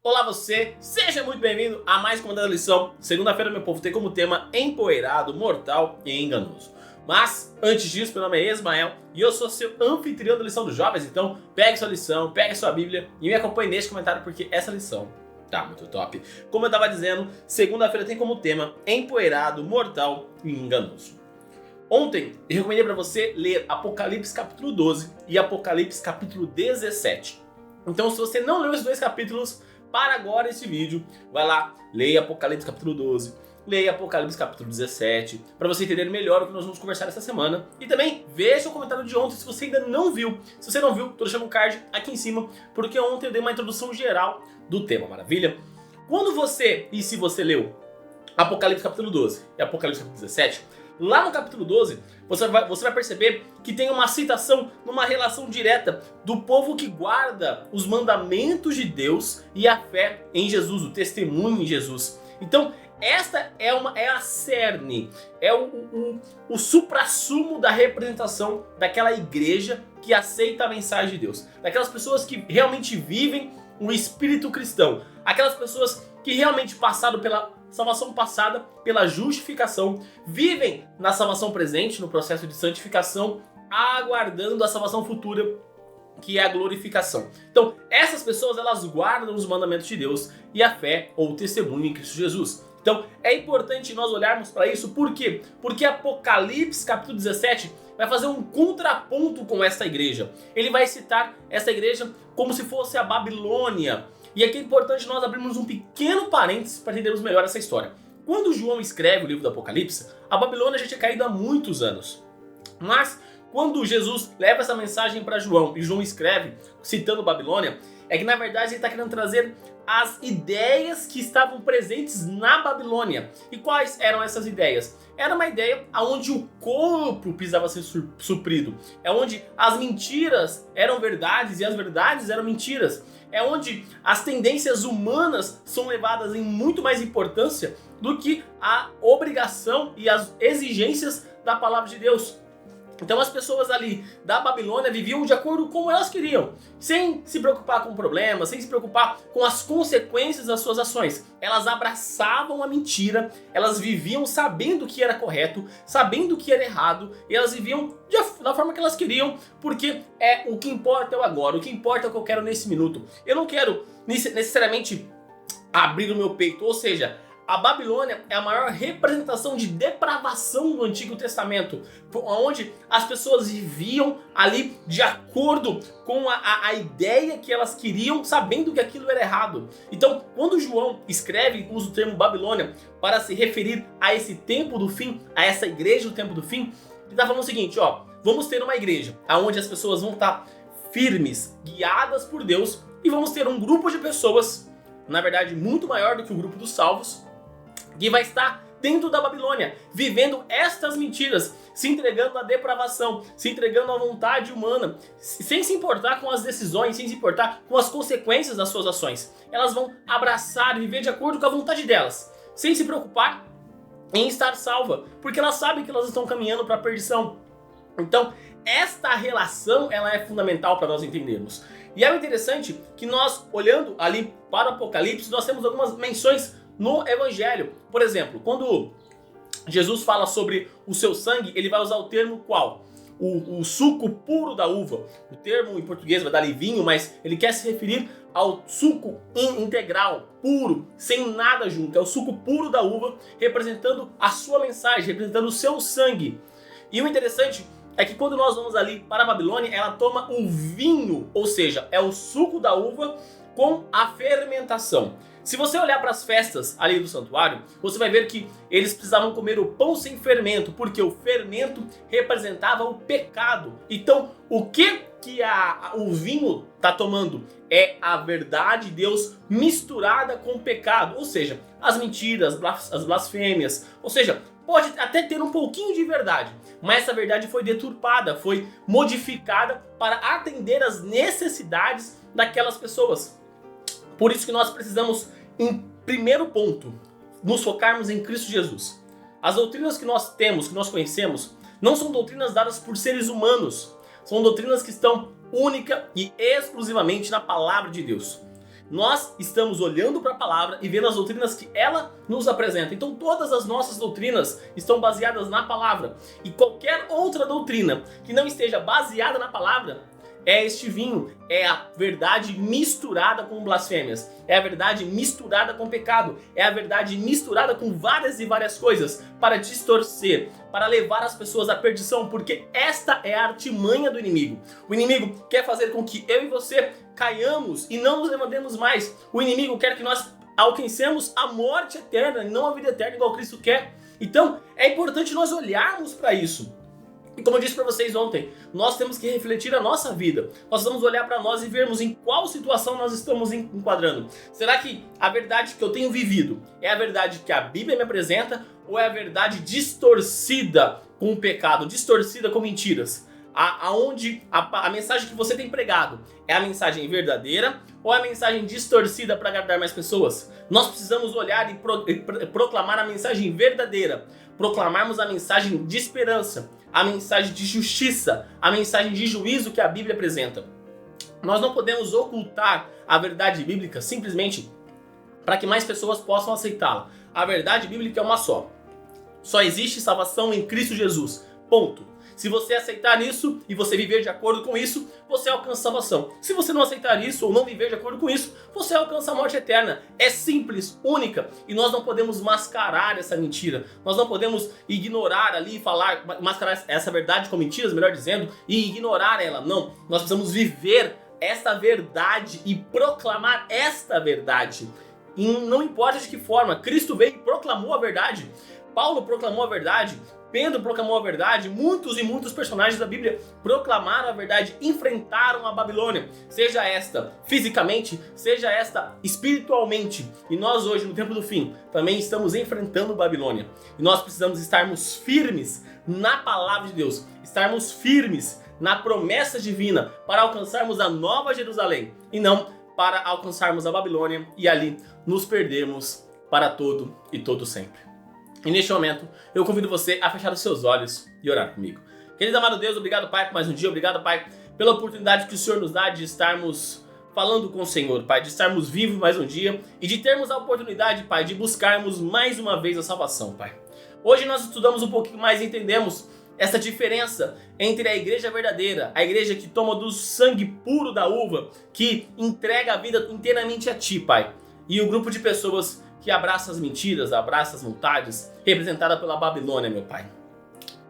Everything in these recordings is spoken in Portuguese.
Olá você, seja muito bem-vindo a mais uma lição. Segunda-feira, meu povo, tem como tema empoeirado, mortal e enganoso. Mas, antes disso, meu nome é Ismael e eu sou seu anfitrião da lição dos jovens. Então, pegue sua lição, pegue sua Bíblia e me acompanhe neste comentário porque essa lição tá muito top. Como eu tava dizendo, segunda-feira tem como tema empoeirado, mortal e enganoso. Ontem eu recomendei para você ler Apocalipse capítulo 12 e Apocalipse capítulo 17. Então, se você não leu esses dois capítulos, para agora esse vídeo, vai lá, leia Apocalipse capítulo 12, leia Apocalipse capítulo 17, para você entender melhor o que nós vamos conversar essa semana. E também veja o comentário de ontem se você ainda não viu. Se você não viu, tô deixando um card aqui em cima, porque ontem eu dei uma introdução geral do tema, maravilha? Quando você, e se você leu Apocalipse capítulo 12 e Apocalipse capítulo 17, lá no capítulo 12, você vai perceber que tem uma citação numa relação direta do povo que guarda os mandamentos de Deus e a fé em Jesus, o testemunho em Jesus. Então, esta é a cerne, é o suprassumo da representação daquela igreja que aceita a mensagem de Deus. Daquelas pessoas que realmente vivem o espírito cristão. Aquelas pessoas que realmente passaram pela salvação passada, pela justificação, vivem na salvação presente, no processo de santificação, aguardando a salvação futura, que é a glorificação. Então, essas pessoas, elas guardam os mandamentos de Deus e a fé ou o testemunho em Cristo Jesus. Então, é importante nós olharmos para isso, por quê? Porque Apocalipse capítulo 17 vai fazer um contraponto com essa igreja. Ele vai citar essa igreja como se fosse a Babilônia. E aqui é importante nós abrirmos um pequeno parênteses para entendermos melhor essa história. Quando João escreve o livro do Apocalipse, a Babilônia já tinha caído há muitos anos. Mas quando Jesus leva essa mensagem para João e João escreve, citando Babilônia, é que na verdade ele está querendo trazer as ideias que estavam presentes na Babilônia. E quais eram essas ideias? Era uma ideia onde o corpo precisava ser suprido. É onde as mentiras eram verdades e as verdades eram mentiras. É onde as tendências humanas são levadas em muito mais importância do que a obrigação e as exigências da palavra de Deus. Então as pessoas ali da Babilônia viviam de acordo com como elas queriam, sem se preocupar com problemas, sem se preocupar com as consequências das suas ações. Elas abraçavam a mentira, elas viviam sabendo o que era correto, sabendo o que era errado, e elas viviam da forma que elas queriam, porque o que importa é o agora, o que importa é o que eu quero nesse minuto. Eu não quero necessariamente abrir o meu peito, ou seja, a Babilônia é a maior representação de depravação do Antigo Testamento, onde as pessoas viviam ali de acordo com a ideia que elas queriam, sabendo que aquilo era errado. Então, quando João escreve, usa o termo Babilônia para se referir a esse tempo do fim, a essa igreja do tempo do fim, ele está falando o seguinte, vamos ter uma igreja onde as pessoas vão estar firmes, guiadas por Deus, e vamos ter um grupo de pessoas, na verdade muito maior do que o grupo dos salvos, que vai estar dentro da Babilônia, vivendo estas mentiras, se entregando à depravação, se entregando à vontade humana, sem se importar com as decisões, sem se importar com as consequências das suas ações. Elas vão abraçar e viver de acordo com a vontade delas, sem se preocupar em estar salva, porque elas sabem que elas estão caminhando para a perdição. Então, esta relação ela é fundamental para nós entendermos. E é interessante que nós, olhando ali para o Apocalipse, nós temos algumas menções no Evangelho. Por exemplo, quando Jesus fala sobre o seu sangue, ele vai usar o termo qual? O suco puro da uva. O termo em português vai dar ali vinho, mas ele quer se referir ao suco integral, puro, sem nada junto. É o suco puro da uva, representando a sua mensagem, representando o seu sangue. E o interessante é que quando nós vamos ali para a Babilônia, ela toma um vinho, ou seja, é o suco da uva com a fermentação. Se você olhar para as festas ali do santuário, você vai ver que eles precisavam comer o pão sem fermento, porque o fermento representava o pecado. Então, o que o vinho está tomando? É a verdade de Deus misturada com o pecado, ou seja, as mentiras, as blasfêmias, ou seja, pode até ter um pouquinho de verdade, mas essa verdade foi deturpada, foi modificada para atender às necessidades daquelas pessoas. Por isso que nós precisamos, em primeiro ponto, nos focarmos em Cristo Jesus. As doutrinas que nós temos, que nós conhecemos, não são doutrinas dadas por seres humanos. São doutrinas que estão única e exclusivamente na palavra de Deus. nós estamos olhando para a palavra e vendo as doutrinas que ela nos apresenta. Então todas as nossas doutrinas estão baseadas na palavra. E qualquer outra doutrina que não esteja baseada na palavra é este vinho, é a verdade misturada com blasfêmias, é a verdade misturada com pecado, é a verdade misturada com várias e várias coisas para distorcer, para levar as pessoas à perdição, porque esta é a artimanha do inimigo. O inimigo quer fazer com que eu e você caiamos e não nos levantemos mais. O inimigo quer que nós alcancemos a morte eterna e não a vida eterna igual Cristo quer. Então é importante nós olharmos para isso. E como eu disse para vocês ontem, nós temos que refletir a nossa vida. Nós vamos olhar para nós e vermos em qual situação nós estamos enquadrando. Será que a verdade que eu tenho vivido é a verdade que a Bíblia me apresenta ou é a verdade distorcida com o pecado, distorcida com mentiras? Aonde a mensagem que você tem pregado é a mensagem verdadeira ou é a mensagem distorcida para agradar mais pessoas? Nós precisamos olhar e proclamar a mensagem verdadeira, proclamarmos a mensagem de esperança, a mensagem de justiça, a mensagem de juízo que a Bíblia apresenta. Nós não podemos ocultar a verdade bíblica simplesmente para que mais pessoas possam aceitá-la. A verdade bíblica é uma só. Só existe salvação em Cristo Jesus. Ponto. Se você aceitar isso e você viver de acordo com isso, você alcança salvação. Se você não aceitar isso ou não viver de acordo com isso, você alcança a morte eterna. É simples, única. E nós não podemos mascarar essa mentira. Nós não podemos ignorar ali, mascarar essa verdade com mentiras, melhor dizendo, e ignorar ela. Não. Nós precisamos viver esta verdade e proclamar esta verdade. E não importa de que forma. Cristo veio e proclamou a verdade. Paulo proclamou a verdade. Pedro proclamou a verdade, muitos e muitos personagens da Bíblia proclamaram a verdade, enfrentaram a Babilônia, seja esta fisicamente, seja esta espiritualmente. E nós hoje, no tempo do fim, também estamos enfrentando a Babilônia. E nós precisamos estarmos firmes na palavra de Deus, estarmos firmes na promessa divina para alcançarmos a nova Jerusalém e não para alcançarmos a Babilônia e ali nos perdermos para todo e todo sempre. E neste momento, eu convido você a fechar os seus olhos e orar comigo. Querido amado Deus, obrigado, Pai, por mais um dia. Obrigado, Pai, pela oportunidade que o Senhor nos dá de estarmos falando com o Senhor, Pai, de estarmos vivos mais um dia e de termos a oportunidade, Pai, de buscarmos mais uma vez a salvação, Pai. Hoje nós estudamos um pouquinho mais e entendemos essa diferença entre a igreja verdadeira, a igreja que toma do sangue puro da uva, que entrega a vida inteiramente a Ti, Pai, e o grupo de pessoas que abraça as mentiras, abraça as vontades, representada pela Babilônia, meu Pai.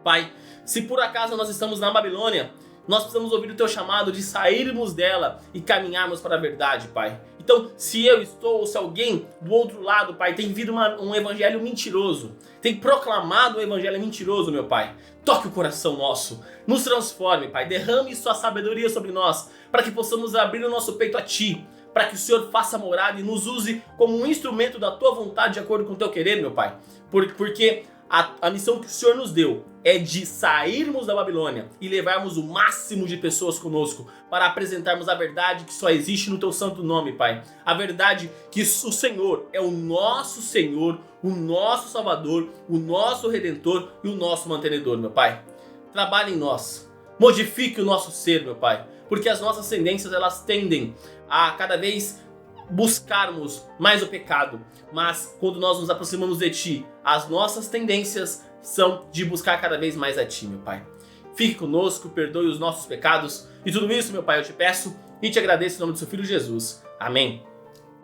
Pai, se por acaso nós estamos na Babilônia, nós precisamos ouvir o Teu chamado de sairmos dela e caminharmos para a verdade, Pai. Então, se eu estou, ou se alguém do outro lado, Pai, tem vindo um evangelho mentiroso, tem proclamado um evangelho mentiroso, meu Pai, toque o coração nosso, nos transforme, Pai, derrame Sua sabedoria sobre nós, para que possamos abrir o nosso peito a Ti, para que o Senhor faça morada e nos use como um instrumento da Tua vontade de acordo com o Teu querer, meu Pai. Porque a missão que o Senhor nos deu é de sairmos da Babilônia e levarmos o máximo de pessoas conosco para apresentarmos a verdade que só existe no Teu santo nome, Pai. A verdade que o Senhor é o nosso Senhor, o nosso Salvador, o nosso Redentor e o nosso mantenedor, meu Pai. Trabalhe em nós, modifique o nosso ser, meu Pai, porque as nossas tendências elas tendem a cada vez buscarmos mais o pecado, mas quando nós nos aproximamos de Ti, as nossas tendências são de buscar cada vez mais a Ti, meu Pai. Fique conosco, perdoe os nossos pecados e tudo isso, meu Pai, eu te peço e te agradeço em nome do Seu Filho Jesus. Amém.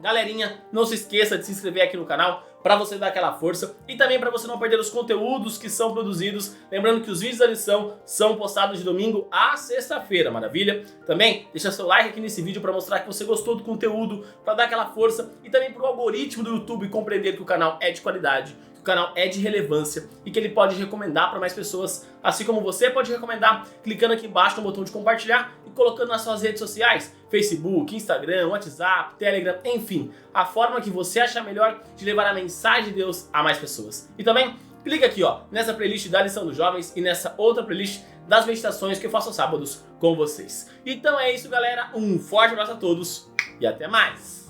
Galerinha, não se esqueça de se inscrever aqui no canal para você dar aquela força e também para você não perder os conteúdos que são produzidos. Lembrando que os vídeos da lição são postados de domingo a sexta-feira, maravilha? Também deixa seu like aqui nesse vídeo para mostrar que você gostou do conteúdo, para dar aquela força e também para o algoritmo do YouTube compreender que o canal é de qualidade, que o canal é de relevância e que ele pode recomendar para mais pessoas, assim como você pode recomendar clicando aqui embaixo no botão de compartilhar e colocando nas suas redes sociais, Facebook, Instagram, WhatsApp, Telegram, enfim, a forma que você achar melhor de levar a mensagem de Deus a mais pessoas. E também clica aqui, ó, nessa playlist da lição dos jovens e nessa outra playlist das meditações que eu faço aos sábados com vocês. Então é isso, galera, um forte abraço a todos e até mais!